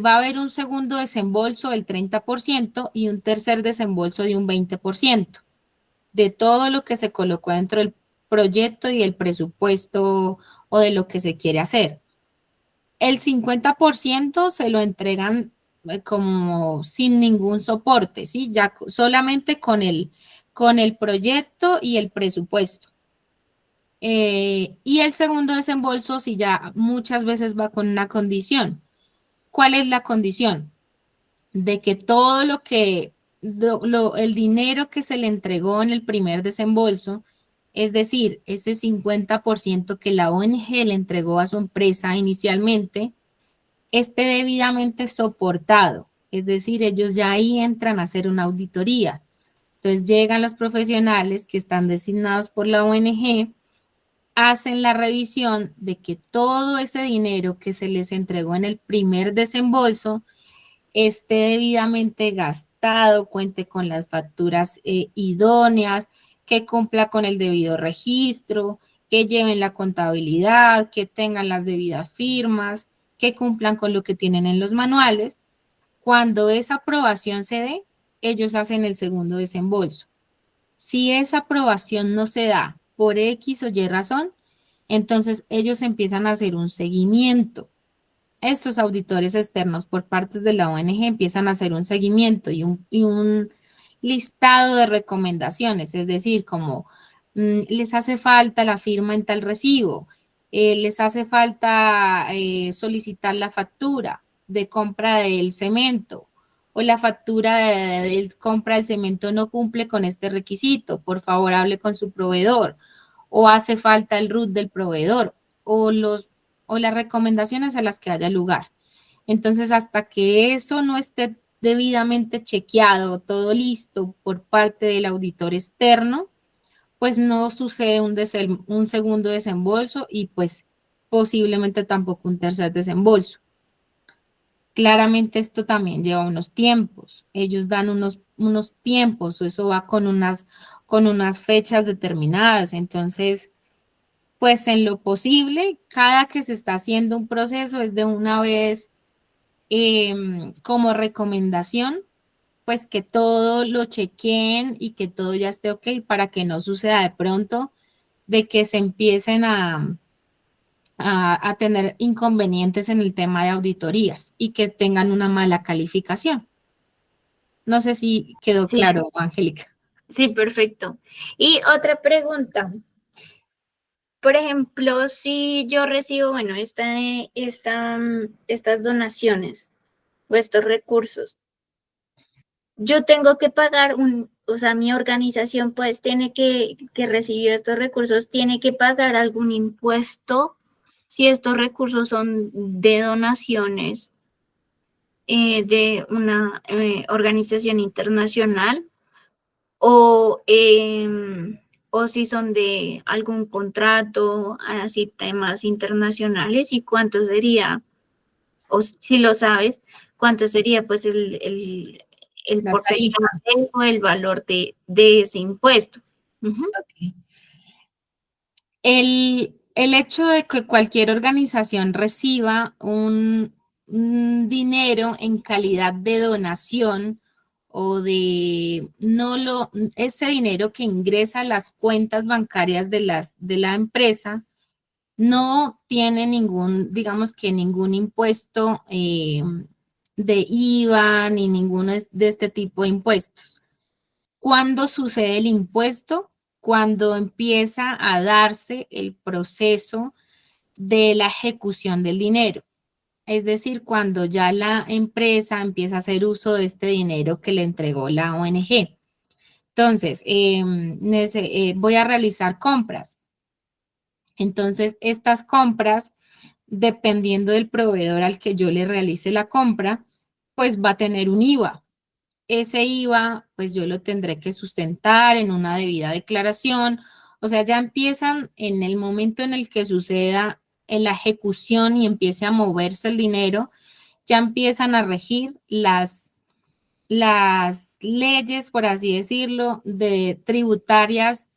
Va a haber un segundo desembolso del 30% y un tercer desembolso de un 20% de todo lo que se colocó dentro del proyecto y el presupuesto o de lo que se quiere hacer. El 50% se lo entregan como sin ningún soporte, ¿sí? Ya solamente con el proyecto y el presupuesto. Y el segundo desembolso, si ya muchas veces va con una condición. ¿Cuál es la condición? De que todo el dinero que se le entregó en el primer desembolso, es decir, ese 50% que la ONG le entregó a su empresa inicialmente, esté debidamente soportado. Es decir, ellos ya ahí entran a hacer una auditoría. Entonces llegan los profesionales que están designados por la ONG, hacen la revisión de que todo ese dinero que se les entregó en el primer desembolso esté debidamente gastado, cuente con las facturas idóneas, que cumpla con el debido registro, que lleven la contabilidad, que tengan las debidas firmas, que cumplan con lo que tienen en los manuales. Cuando esa aprobación se dé, ellos hacen el segundo desembolso. Si esa aprobación no se da por X o Y razón, entonces ellos empiezan a hacer un seguimiento. Estos auditores externos por partes de la ONG empiezan a hacer un seguimiento y un listado de recomendaciones, es decir, como les hace falta la firma en tal recibo, les hace falta solicitar la factura de compra del cemento o la factura de compra del cemento no cumple con este requisito, por favor hable con su proveedor o hace falta el RUT del proveedor o las recomendaciones a las que haya lugar. Entonces, hasta que eso no esté debidamente chequeado, todo listo por parte del auditor externo, pues no sucede un segundo desembolso y pues posiblemente tampoco un tercer desembolso. Claramente esto también lleva unos tiempos. Ellos dan unos tiempos, eso va con unas fechas determinadas. Entonces, pues en lo posible, cada que se está haciendo un proceso es de una vez como recomendación, pues que todo lo chequeen y que todo ya esté ok para que no suceda de pronto de que se empiecen a tener inconvenientes en el tema de auditorías y que tengan una mala calificación. No sé si quedó Sí, claro, Angélica. sí, perfecto. Y otra pregunta. Por ejemplo, si yo recibo, bueno, estas donaciones o estos recursos, yo tengo que pagar o sea, mi organización pues tiene que recibió estos recursos, tiene que pagar algún impuesto si estos recursos son de donaciones de una organización internacional o, o si son de algún contrato, así temas internacionales, y cuánto sería, o si lo sabes, cuánto sería pues el La tarifa. porcentaje o el valor de ese impuesto. Ujú. Ok. El hecho de que cualquier organización reciba un dinero en calidad de donación o de no lo, ese dinero que ingresa a las cuentas bancarias de la empresa no tiene ningún, digamos que ningún impuesto de IVA ni ninguno de este tipo de impuestos. ¿Cuándo sucede el impuesto? Cuando empieza a darse el proceso de la ejecución del dinero. Es decir, cuando ya la empresa empieza a hacer uso de este dinero que le entregó la ONG. Entonces, voy a realizar compras. Entonces, estas compras, dependiendo del proveedor al que yo le realice la compra, pues va a tener un IVA. Ese IVA, pues yo lo tendré que sustentar en una debida declaración. O sea, ya empiezan en el momento en el que suceda en la ejecución y empiece a moverse el dinero, ya empiezan a regir las leyes, por así decirlo, de tributarias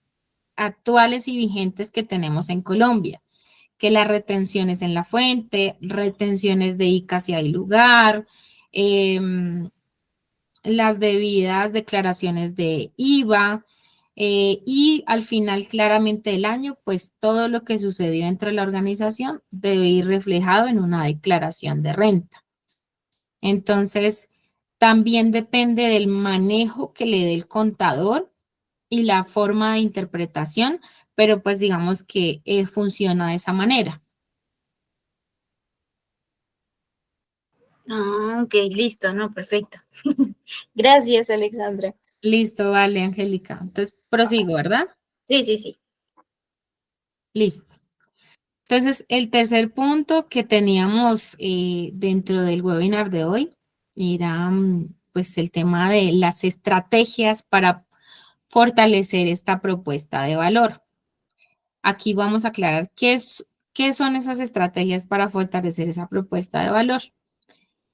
actuales y vigentes que tenemos en Colombia, que las retenciones en la fuente, retenciones de ICA si hay lugar, las debidas declaraciones de IVA y al final claramente del año, pues todo lo que sucedió entre la organización debe ir reflejado en una declaración de renta. Entonces, también depende del manejo que le dé el contador y la forma de interpretación, pero pues digamos que funciona de esa manera. Ah, ok, listo, no, perfecto. Gracias, Alexandra. Listo, vale, Angélica. Entonces, prosigo, ¿verdad? Sí, sí, sí. Listo. Entonces, el tercer punto que teníamos dentro del webinar de hoy era pues el tema de las estrategias para fortalecer esta propuesta de valor. Aquí vamos a aclarar qué son esas estrategias para fortalecer esa propuesta de valor.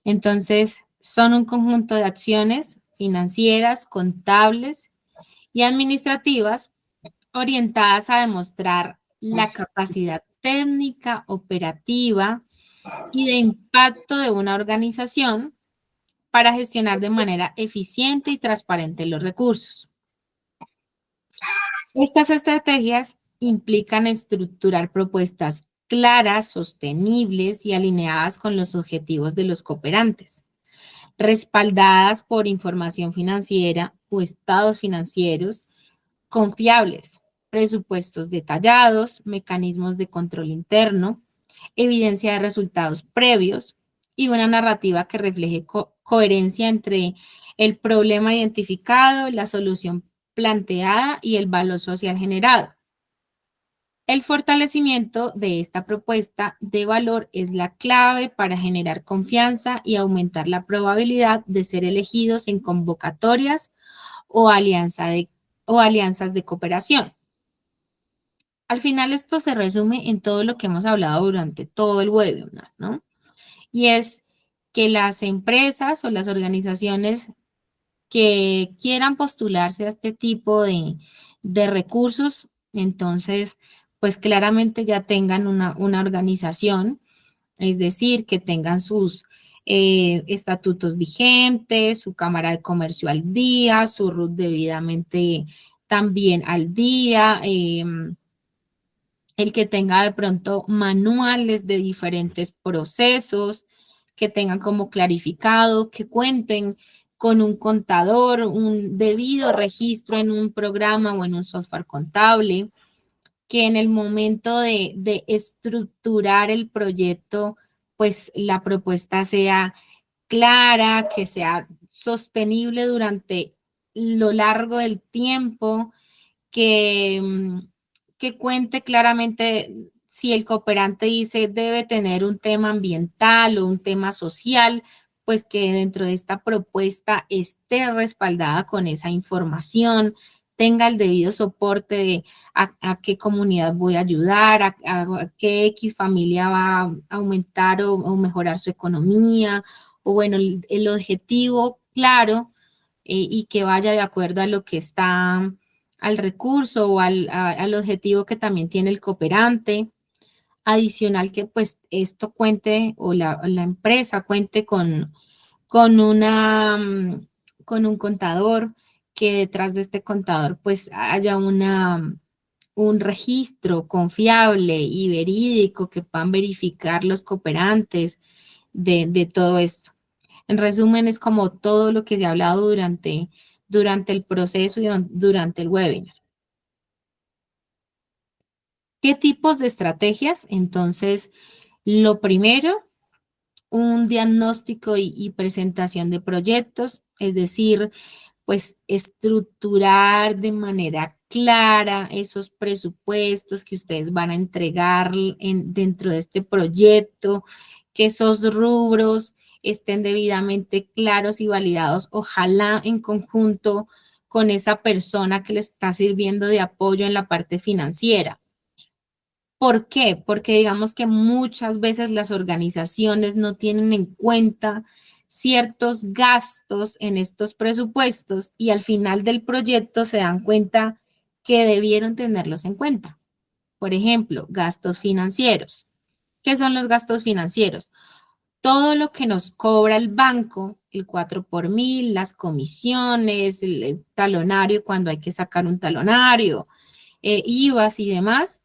Entonces, son un conjunto de acciones financieras, contables y administrativas orientadas a demostrar la capacidad técnica, operativa y de impacto de una organización para gestionar de manera eficiente y transparente los recursos. Estas estrategias implican estructurar propuestas claras, sostenibles y alineadas con los objetivos de los cooperantes, respaldadas por información financiera o estados financieros confiables, presupuestos detallados, mecanismos de control interno, evidencia de resultados previos y una narrativa que refleje coherencia entre el problema identificado, la solución planteada y el valor social generado. El fortalecimiento de esta propuesta de valor es la clave para generar confianza y aumentar la probabilidad de ser elegidos en convocatorias o, o alianzas de cooperación. Al final esto se resume en todo lo que hemos hablado durante todo el webinar, ¿no? Y es que las empresas o las organizaciones que quieran postularse a este tipo de recursos, entonces, pues claramente ya tengan una organización, es decir, que tengan sus estatutos vigentes, su Cámara de Comercio al día, su RUT debidamente también al día, el que tenga de pronto manuales de diferentes procesos, que tengan como clarificado, que cuenten con un contador, un debido registro en un programa o en un software contable, que en el momento de estructurar el proyecto, pues la propuesta sea clara, que sea sostenible durante lo largo del tiempo, que, que cuente claramente si el cooperante dice debe tener un tema ambiental o un tema social, pues que dentro de esta propuesta esté respaldada con esa información, tenga el debido soporte de a qué comunidad voy a ayudar, a qué X familia va a aumentar o mejorar su economía, o bueno, el objetivo claro y que vaya de acuerdo a lo que está al recurso o al objetivo que también tiene el cooperante. Adicional que pues esto cuente o la empresa cuente con una, con un contador, que detrás de este contador pues haya un registro confiable y verídico que puedan verificar los cooperantes de todo esto. En resumen, es como todo lo que se ha hablado durante el proceso y durante el webinar. ¿Qué tipos de estrategias? Entonces, lo primero, un diagnóstico y presentación de proyectos, es decir, pues estructurar de manera clara esos presupuestos que ustedes van a entregar dentro de este proyecto, que esos rubros estén debidamente claros y validados, ojalá en conjunto con esa persona que le está sirviendo de apoyo en la parte financiera. ¿Por qué? Porque digamos que muchas veces las organizaciones no tienen en cuenta ciertos gastos en estos presupuestos y al final del proyecto se dan cuenta que debieron tenerlos en cuenta. Por ejemplo, gastos financieros. ¿Qué son los gastos financieros? Todo lo que nos cobra el banco, el 4 por mil, las comisiones, el talonario cuando hay que sacar un talonario, IVAs y demás.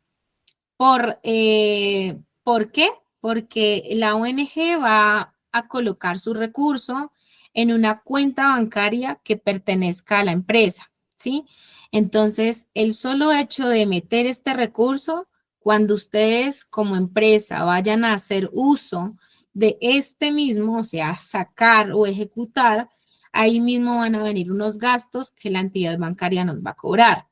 ¿Por qué? Porque la ONG va a colocar su recurso en una cuenta bancaria que pertenezca a la empresa, ¿sí? Entonces, el solo hecho de meter este recurso, cuando ustedes como empresa vayan a hacer uso de este mismo, o sea, sacar o ejecutar, ahí mismo van a venir unos gastos que la entidad bancaria nos va a cobrar.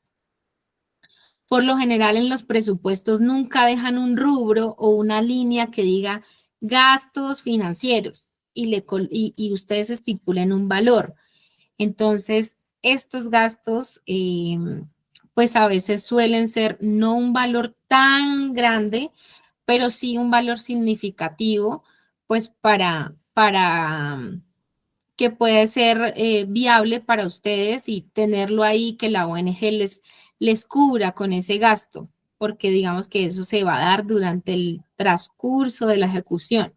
Por lo general en los presupuestos nunca dejan un rubro o una línea que diga gastos financieros y ustedes estipulen un valor. Entonces, estos gastos, pues a veces suelen ser no un valor tan grande, pero sí un valor significativo, pues para que puede ser viable para ustedes y tenerlo ahí, que la ONG les cubra con ese gasto, porque digamos que eso se va a dar durante el transcurso de la ejecución.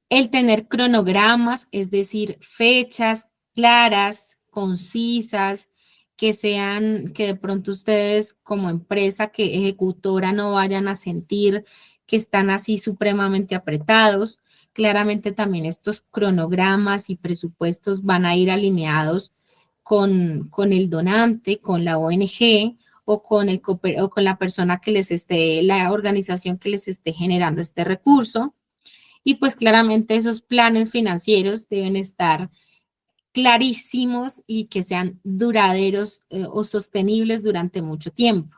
El tener cronogramas, es decir, fechas claras, concisas, que sean, que de pronto ustedes como empresa que ejecutora no vayan a sentir que están así supremamente apretados. Claramente también estos cronogramas y presupuestos van a ir alineados con el donante, con la ONG o o con la persona que les esté, la organización que les esté generando este recurso. Y pues claramente esos planes financieros deben estar clarísimos y que sean duraderos o sostenibles durante mucho tiempo.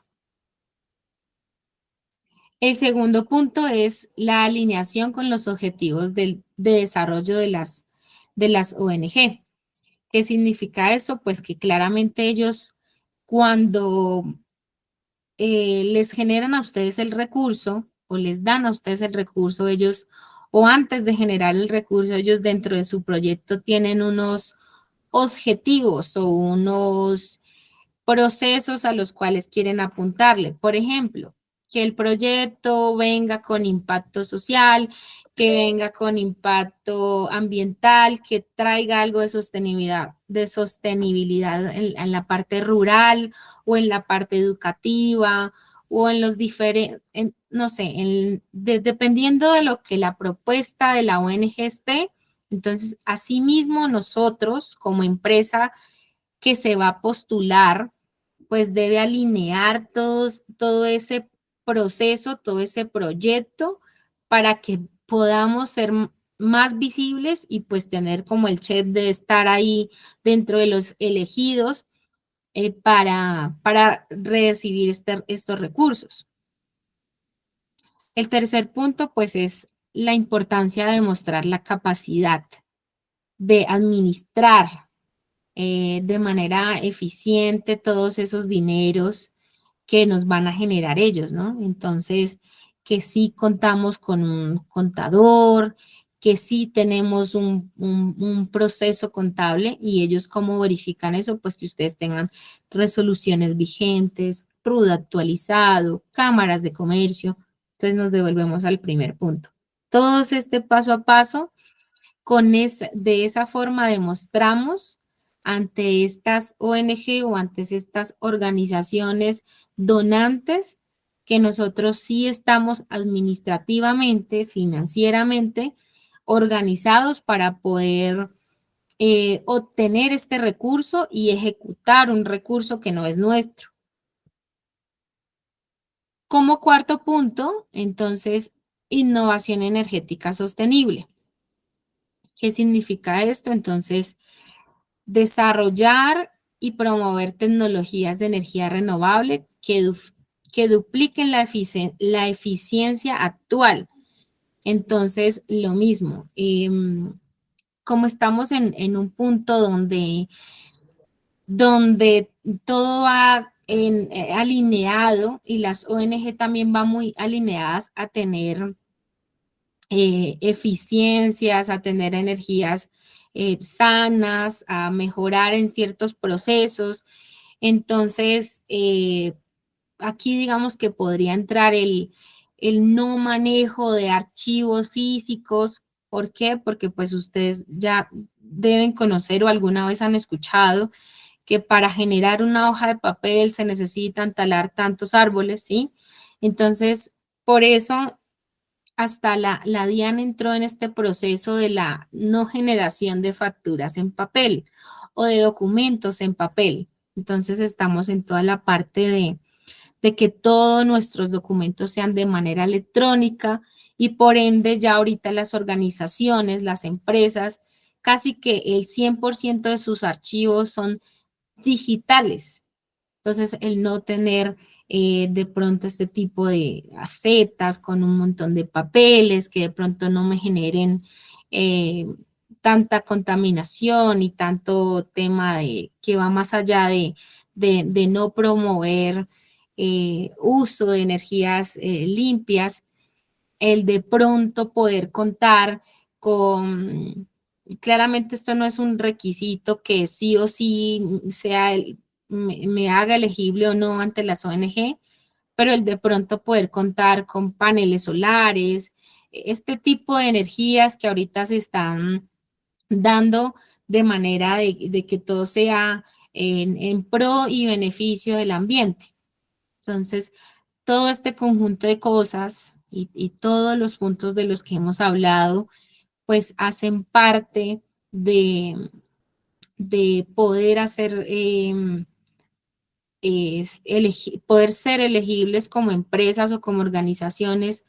El segundo punto es la alineación con los objetivos de desarrollo de las ONG. ¿Qué significa eso? Pues que claramente ellos cuando les generan a ustedes el recurso o les dan a ustedes el recurso, ellos o antes de generar el recurso, ellos dentro de su proyecto tienen unos objetivos o unos procesos a los cuales quieren apuntarle. Por ejemplo, que el proyecto venga con impacto social, que venga con impacto ambiental, que traiga algo de sostenibilidad en la parte rural o en la parte educativa o en los diferentes, no sé, dependiendo de lo que la propuesta de la ONG esté. Entonces, asimismo, nosotros como empresa que se va a postular, pues debe alinear todo ese proceso, todo ese proyecto para que podamos ser más visibles y pues tener como el check de estar ahí dentro de los elegidos para recibir estos recursos. El tercer punto, pues, es la importancia de demostrar la capacidad de administrar de manera eficiente todos esos dineros que nos van a generar ellos, ¿no? Entonces, que sí contamos con un contador, que sí tenemos un proceso contable y ellos cómo verifican eso, pues que ustedes tengan resoluciones vigentes, RUD actualizado, cámaras de comercio. Entonces nos devolvemos al primer punto. Todos este paso a paso de esa forma demostramos ante estas ONG o ante estas organizaciones donantes que nosotros sí estamos administrativamente, financieramente organizados para poder obtener este recurso y ejecutar un recurso que no es nuestro. Como cuarto punto, entonces, innovación energética sostenible. ¿Qué significa esto? Entonces, desarrollar y promover tecnologías de energía renovable que dupliquen la eficiencia actual. Entonces, lo mismo, como estamos en un punto donde todo va alineado y las ONG también van muy alineadas a tener eficiencias, a tener energías sanas, a mejorar en ciertos procesos. Entonces, aquí digamos que podría entrar el no manejo de archivos físicos. ¿Por qué? Porque pues ustedes ya deben conocer o alguna vez han escuchado que para generar una hoja de papel se necesitan talar tantos árboles, ¿sí? Entonces, por eso hasta la DIAN entró en este proceso de la no generación de facturas en papel o de documentos en papel. Entonces estamos en toda la parte de que todos nuestros documentos sean de manera electrónica y por ende ya ahorita las organizaciones, las empresas, casi que el 100% de sus archivos son digitales. Entonces, el no tener de pronto este tipo de acetas con un montón de papeles que de pronto no me generen eh, tanta contaminación y tanto tema de que va más allá de no promover uso de energías limpias, el de pronto poder contar con, claramente esto no es un requisito que sí o sí sea me haga elegible o no ante las ONG, pero el de pronto poder contar con paneles solares, este tipo de energías que ahorita se están dando de manera de que todo sea en pro y beneficio del ambiente. Entonces, todo este conjunto de cosas y todos los puntos de los que hemos hablado, pues hacen parte de poder hacer, poder ser elegibles como empresas o como organizaciones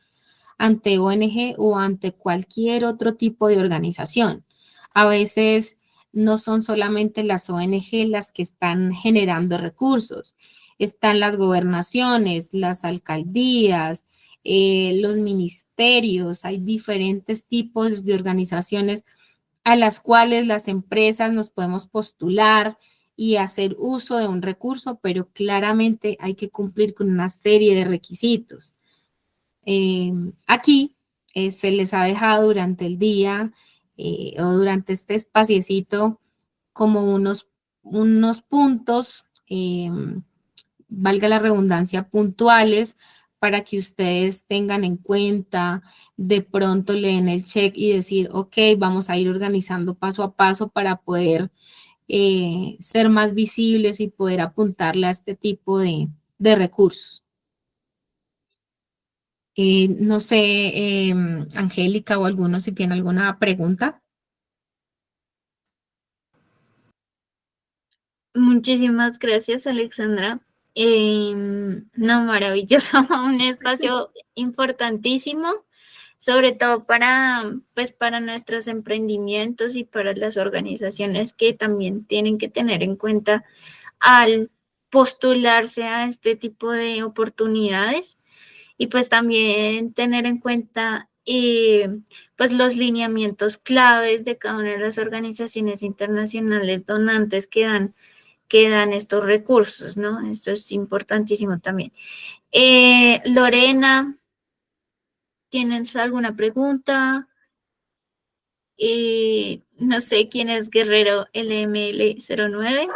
ante ONG o ante cualquier otro tipo de organización. A veces no son solamente las ONG las que están generando recursos, están las gobernaciones, las alcaldías, los ministerios, hay diferentes tipos de organizaciones a las cuales las empresas nos podemos postular y hacer uso de un recurso, pero claramente hay que cumplir con una serie de requisitos. Aquí se les ha dejado durante el día o durante este espaciecito como unos puntos, valga la redundancia, puntuales para que ustedes tengan en cuenta, de pronto leen el check y decir, ok, vamos a ir organizando paso a paso para poder ser más visibles y poder apuntarle a este tipo de recursos. No sé, Angélica o alguno si tiene alguna pregunta. Muchísimas gracias, Alexandra. No, maravilloso, un espacio importantísimo, sobre todo para, pues, para nuestros emprendimientos y para las organizaciones que también tienen que tener en cuenta al postularse a este tipo de oportunidades. y pues también tener en cuenta pues los lineamientos claves de cada una de las organizaciones internacionales donantes que dan estos recursos, ¿no? Esto es importantísimo también. Lorena, ¿tienes alguna pregunta? No sé quién es Guerrero LML09.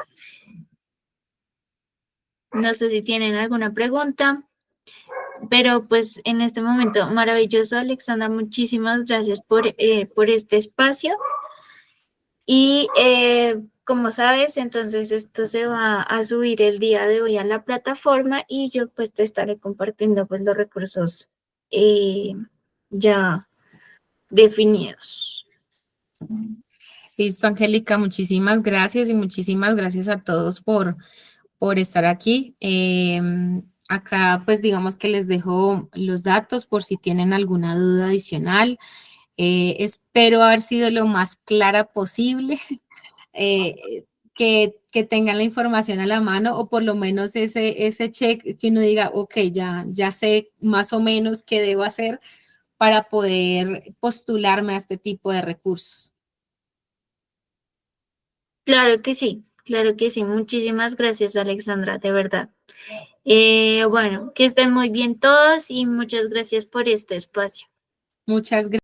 No sé si tienen alguna pregunta, pero pues en este momento maravilloso, Alexandra, muchísimas gracias por este espacio. Y como sabes, entonces esto se va a subir el día de hoy a la plataforma y yo pues te estaré compartiendo pues los recursos ya definidos. Listo, Angélica, muchísimas gracias y muchísimas gracias a todos por estar aquí. Acá, pues digamos que les dejo los datos por si tienen alguna duda adicional. Espero haber sido lo más clara posible, que tengan la información a la mano o por lo menos ese check que uno diga, ok, ya sé más o menos qué debo hacer para poder postularme a este tipo de recursos. Claro que sí, claro que sí. Muchísimas gracias, Alexandra, de verdad. Bueno, que estén muy bien todos y muchas gracias por este espacio. Muchas gracias.